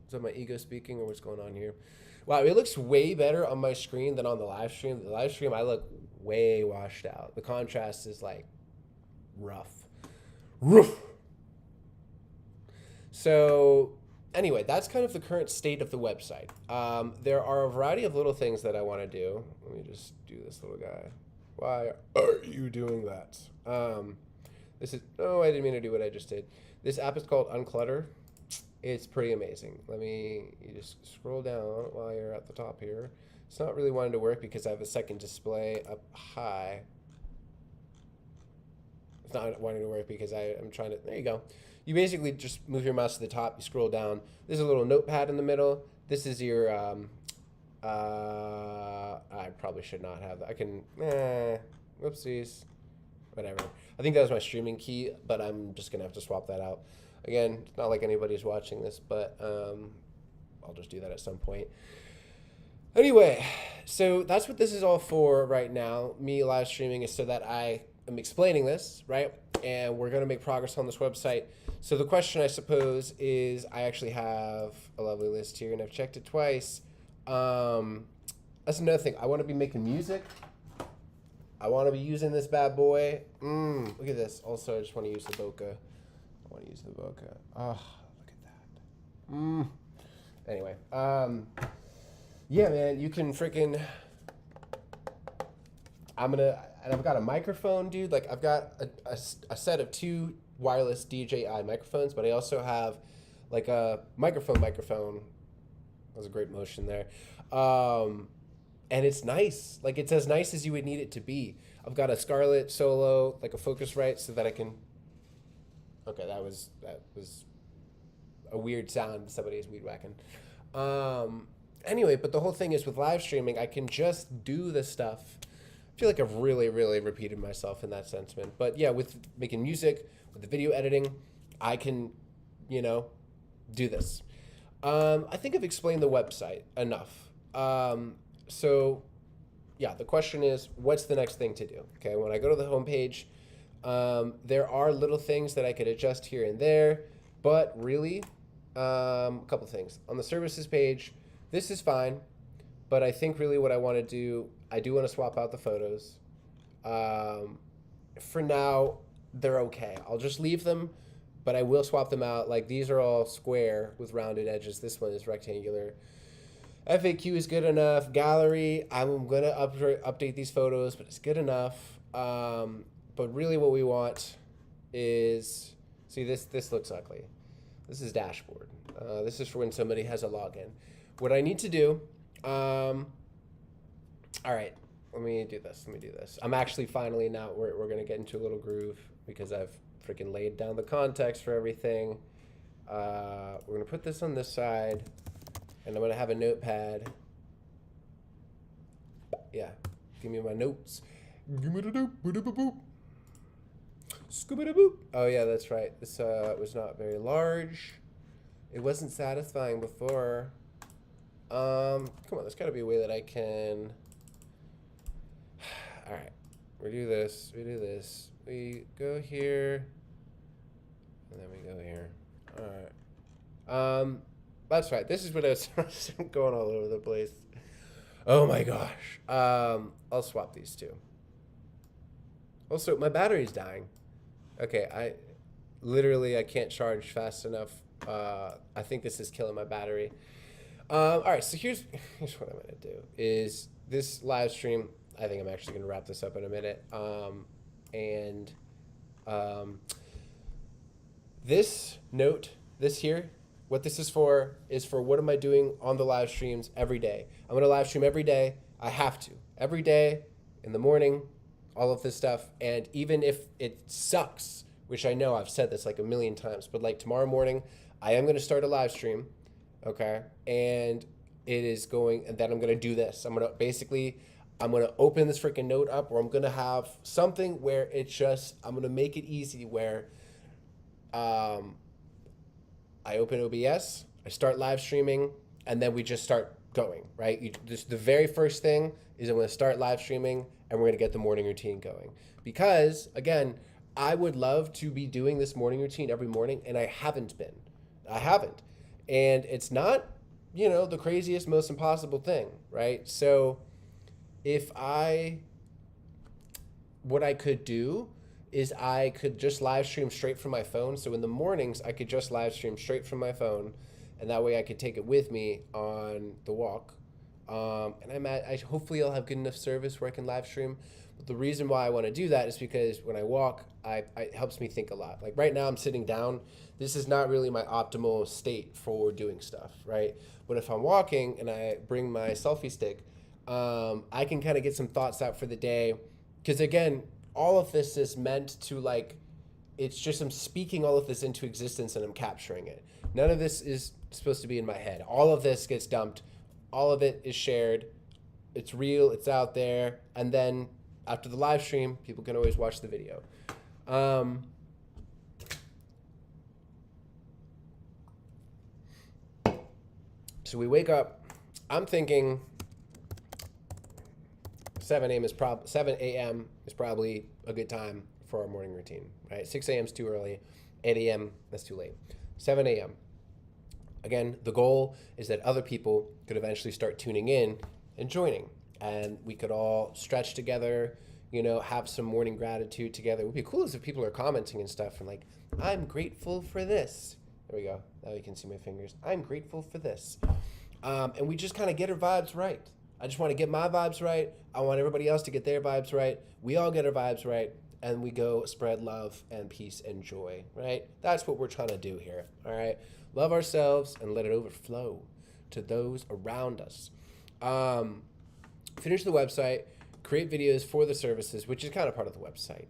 Is that my ego speaking or what's going on here? Wow, it looks way better on my screen than on the live stream. The live stream, I look way washed out. The contrast is like rough. So anyway, that's kind of the current state of the website. There are a variety of little things that I want to do. Let me just do this little guy. Why are you doing that? I didn't mean to do what I just did. This app is called Unclutter. It's pretty amazing. You just scroll down while you're at the top here. It's not really wanting to work because I have a second display up high. It's not wanting to work because I'm trying to, there you go. You basically just move your mouse to the top, you scroll down. There's a little notepad in the middle. This is your, I probably should not have that. I can, whoopsies, whatever. I think that was my streaming key, but I'm just gonna have to swap that out. Again, it's not like anybody's watching this, but I'll just do that at some point. Anyway, so that's what this is all for right now. Me live streaming is so that I am explaining this, right? And we're going to make progress on this website. So the question, I suppose, is I actually have a lovely list here, and I've checked it twice. That's another thing. I want to be making music. I want to be using this bad boy. Look at this. Also, I just want to use the bokeh. Oh, look at that. Anyway, yeah, man, you can freaking. I've got a microphone, dude. Like, I've got a set of 2 wireless DJI microphones, but I also have like a microphone. That was a great motion there. And it's nice. Like, it's as nice as you would need it to be. I've got a Scarlett Solo, like a Focusrite, so that I can. Okay, that was a weird sound. Somebody's weed whacking. Anyway, but the whole thing is with live streaming, I can just do the stuff. I feel like I've really, really repeated myself in that sentiment. But yeah, with making music, with the video editing, I can, do this. I think I've explained the website enough. So yeah, the question is, what's the next thing to do? Okay, when I go to the homepage, there are little things that I could adjust here and there, but really, a couple things. On the services page, this is fine, but I think really what I want to do, I do want to swap out the photos. For now, they're okay. I'll just leave them, but I will swap them out. Like, these are all square with rounded edges. This one is rectangular. FAQ is good enough. Gallery, I'm going to update these photos, but it's good enough. But really what we want is, see, this looks ugly. This is dashboard. This is for when somebody has a login. What I need to do, all right, let me do this. I'm actually finally now, we're going to get into a little groove because I've freaking laid down the context for everything. We're going to put this on this side, and I'm going to have a notepad. Yeah, give me my notes. Give me the doop, boop, boop, boop. Scooby-Doo-boop. Oh yeah, that's right. This was not very large. It wasn't satisfying before. Come on, there's got to be a way that I can. All right, we do this. We go here, and then we go here. All right. That's right. This is what I was going all over the place. Oh my gosh. I'll swap these two. Also, my battery's dying. Okay, I can't charge fast enough. I think this is killing my battery. All right, so here's what I'm gonna do. Is this live stream? I think I'm actually gonna wrap this up in a minute. This note, this here, what this is for what am I doing on the live streams every day? I'm gonna live stream every day. I have to every day in the morning. All of this stuff, and even if it sucks, which I know I've said this like a million times, but like tomorrow morning, I am going to start a live stream, okay? And it is going, and then I'm going to do this. I'm going to open this freaking note up, or I'm going to have something where it's just, I'm going to make it easy where I open OBS, I start live streaming, and then we just start going, right? The very first thing is I'm going to start live streaming, and we're going to get the morning routine going. Because, again, I would love to be doing this morning routine every morning, and I haven't been. And it's not, the craziest, most impossible thing, right? So what I could do is I could just live stream straight from my phone. So in the mornings, I could just live stream straight from my phone, and that way I could take it with me on the walk. And hopefully I'll have good enough service where I can live stream. But the reason why I want to do that is because when I walk, it helps me think a lot. Like right now I'm sitting down. This is not really my optimal state for doing stuff, right? But if I'm walking and I bring my selfie stick, I can kind of get some thoughts out for the day. Because again, all of this is meant to it's just I'm speaking all of this into existence and I'm capturing it. None of this is supposed to be in my head. All of this gets dumped. All of it is shared. It's real. It's out there. And then after the live stream, people can always watch the video. So we wake up. I'm thinking 7 a.m. is probably a good time for our morning routine, right? 6 a.m. is too early. 8 a.m. that's too late. 7 a.m. Again, the goal is that other people could eventually start tuning in and joining, and we could all stretch together, have some morning gratitude together. It would be cool if people are commenting and stuff and I'm grateful for this. There we go. Now you can see my fingers. I'm grateful for this. And we just kind of get our vibes right. I just want to get my vibes right. I want everybody else to get their vibes right. We all get our vibes right, and we go spread love and peace and joy, right? That's what we're trying to do here, all right? Love ourselves and let it overflow to those around us. Finish the website, create videos for the services, which is kind of part of the website.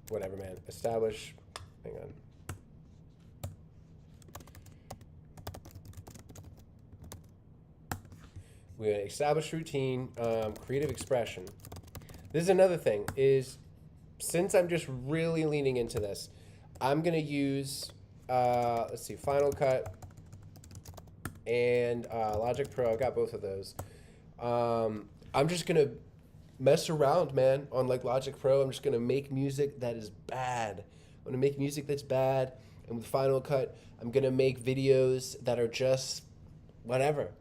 Whatever, man. Establish, hang on. We're going to establish routine, creative expression. This is another thing, is since I'm just really leaning into this, I'm going to use, Final Cut and Logic Pro. I've got both of those. I'm just going to mess around, man, on Logic Pro. I'm just going to make music that is bad. I'm going to make music that's bad. And with Final Cut, I'm going to make videos that are just whatever,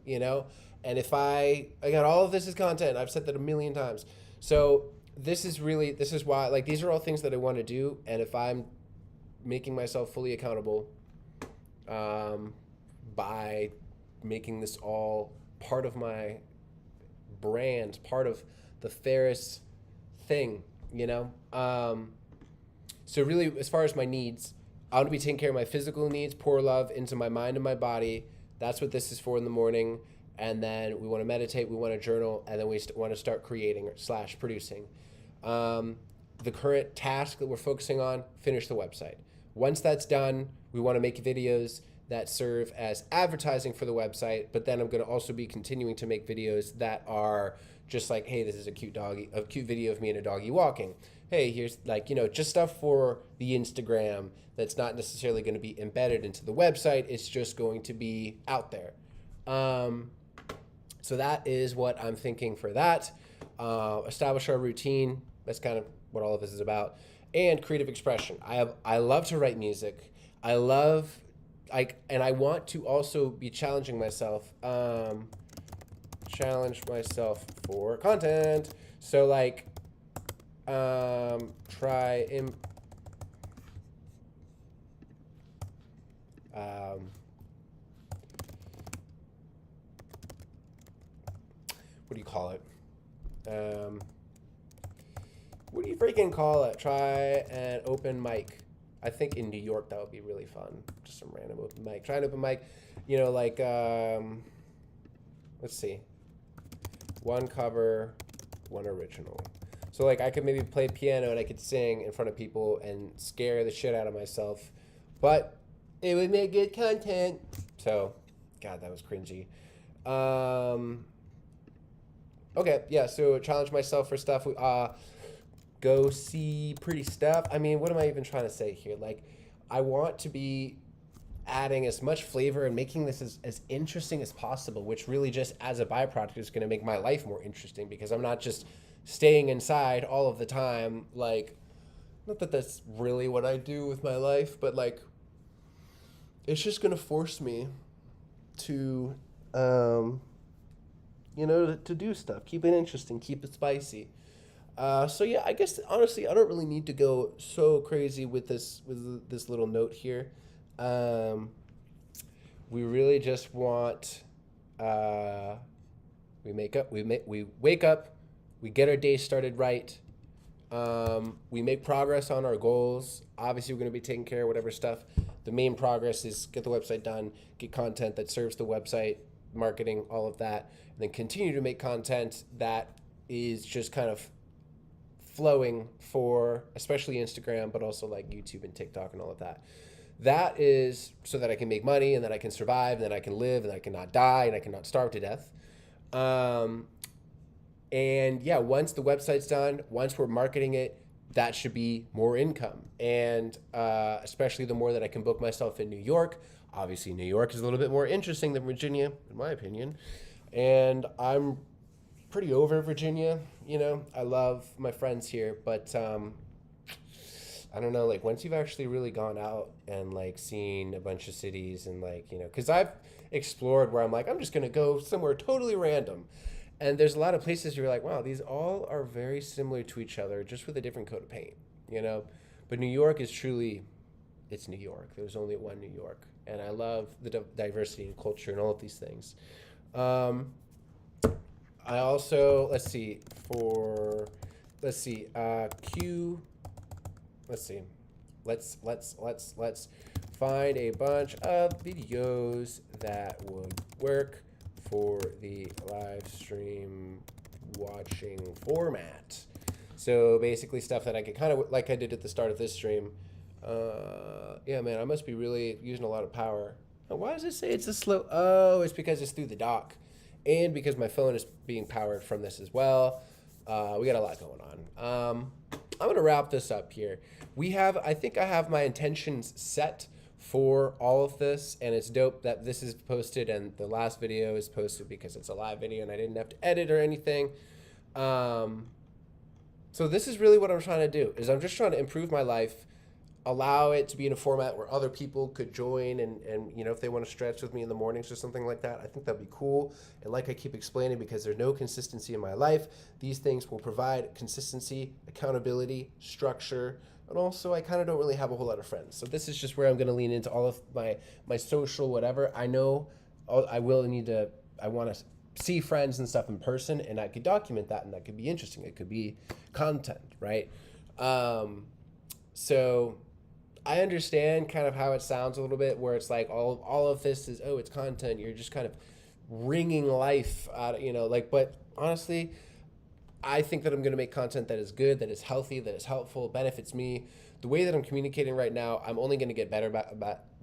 And if I got all of this as content, I've said that a million times. So this is why, these are all things that I want to do. And if I'm making myself fully accountable by making this all part of my brand, part of the ferys thing, you know? So really, as far as my needs, I want to be taking care of my physical needs, pour love into my mind and my body. That's what this is for in the morning. And then we want to meditate, we want to journal, and then we want to start creating / producing. The current task that we're focusing on, finish the website. Once that's done, we want to make videos that serve as advertising for the website, but then I'm going to also be continuing to make videos that are just like, hey, this is a cute video of me and a doggy walking. Hey, here's like, just stuff for the Instagram that's not necessarily going to be embedded into the website. It's just going to be out there. So that is what I'm thinking for that. Establish our routine. That's kind of what all of this is about. And creative expression. I love to write music. And I want to also be challenging myself. Challenge myself for content. So like, what do you call it? What do you freaking call it? Try an open mic. I think in New York that would be really fun. Just some random open mic. Try an open mic. Let's see. One cover, one original. So like I could maybe play piano and I could sing in front of people and scare the shit out of myself, but it would make good content. So, God, that was cringy. Okay, yeah. So challenge myself for stuff. Go see pretty stuff. I mean, what am I even trying to say here? Like, I want to be adding as much flavor and making this as interesting as possible, which really just as a byproduct is going to make my life more interesting because I'm not just staying inside all of the time. Like, not that that's really what I do with my life, but like, it's just going to force me to, to do stuff, keep it interesting, keep it spicy. So yeah, I guess honestly, I don't really need to go so crazy with this little note here. We really just want we wake up, we get our day started right. We make progress on our goals. Obviously, we're going to be taking care of whatever stuff. The main progress is get the website done, get content that serves the website, marketing, all of that, and then continue to make content that is just kind of flowing for especially Instagram, but also like YouTube and TikTok and all of that. That is so that I can make money and that I can survive and that I can live and I cannot die and I cannot starve to death. And yeah, once the website's done, once we're marketing it, that should be more income. And especially the more that I can book myself in New York. Obviously, New York is a little bit more interesting than Virginia, in my opinion. And I'm pretty over Virginia. I love my friends here, but I don't know, like once you've actually really gone out and like seen a bunch of cities and like, because I've explored where I'm like, I'm just going to go somewhere totally random. And there's a lot of places you're like, wow, these all are very similar to each other, just with a different coat of paint, But New York is truly, it's New York. There's only one New York. And I love the diversity and culture and all of these things. I also, let's see, let's find a bunch of videos that would work for the live stream watching format. So basically stuff that I could kind of, like I did at the start of this stream. Yeah, man, I must be really using a lot of power. Oh, why does it say it's a slow? Oh, it's because it's through the dock. And because my phone is being powered from this as well. We got a lot going on. I'm going to wrap this up here. I think I have my intentions set for all of this, and it's dope that this is posted and the last video is posted because it's a live video and I didn't have to edit or anything. So this is really what I'm trying to do, is I'm just trying to improve my life, allow it to be in a format where other people could join and if they want to stretch with me in the mornings or something like that, I think that'd be cool. And like I keep explaining, because there's no consistency in my life, these things will provide consistency, accountability, structure, and also I kind of don't really have a whole lot of friends. So this is just where I'm going to lean into all of my social whatever. I know I want to see friends and stuff in person, and I could document that, and that could be interesting. It could be content, right? So I understand kind of how it sounds a little bit, where it's like all of this is, oh, it's content. You're just kind of wringing life out of, like, but honestly, I think that I'm going to make content that is good, that is healthy, that is helpful, benefits me. The way that I'm communicating right now, I'm only going to get better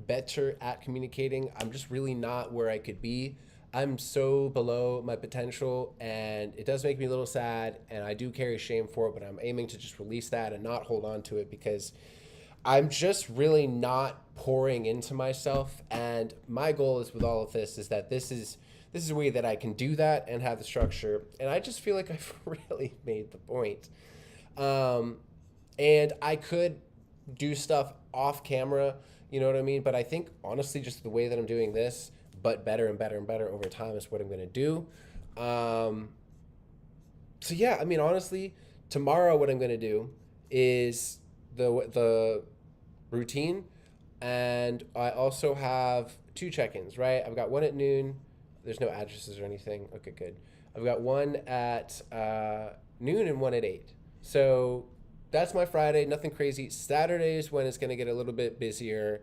better at communicating. I'm just really not where I could be. I'm so below my potential, and it does make me a little sad, and I do carry shame for it, but I'm aiming to just release that and not hold on to it, because I'm just really not pouring into myself. And my goal is with all of this is that this is a way that I can do that and have the structure. And I just feel like I've really made the point. And I could do stuff off camera, you know what I mean? But I think honestly, just the way that I'm doing this, but better and better and better over time, is what I'm going to do. So yeah, I mean, honestly, tomorrow what I'm going to do is the routine, and I also have 2 check-ins, right? I've got one at noon. There's no addresses or anything. Okay, good. I've got one at noon and one at 8. So that's my Friday. Nothing crazy. Saturday is when it's going to get a little bit busier.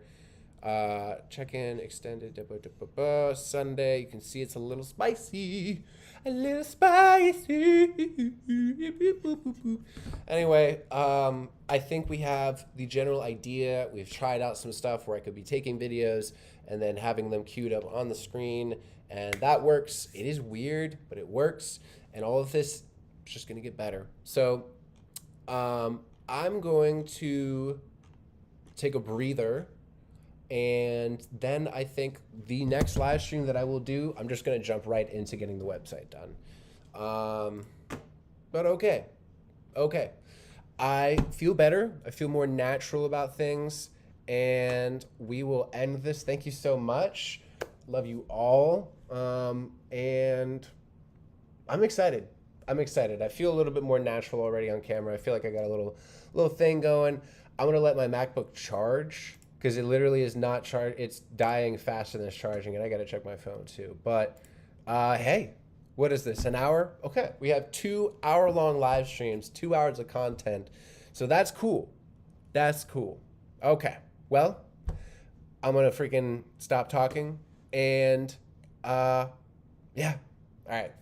Check-in extended. Sunday, you can see it's a little spicy. A little spicy. Anyway, I think we have the general idea. We've tried out some stuff where I could be taking videos and then having them queued up on the screen, and that works. It is weird, but it works, and all of this is just going to get better. So I'm going to take a breather, and then I think the next live stream that I will do, I'm just going to jump right into getting the website done. But okay. I feel better. I feel more natural about things, and we will end this. Thank you so much. Love you all. And I'm excited. I feel a little bit more natural already on camera. I feel like I got a little thing going. I'm going to let my MacBook charge, because it literally is not charged. It's dying faster than it's charging, and I got to check my phone too. But hey, what is this, an hour? Okay, we have 2 hour-long live streams, 2 hours of content. So that's cool. Okay, well, I'm going to freaking stop talking. And yeah, all right.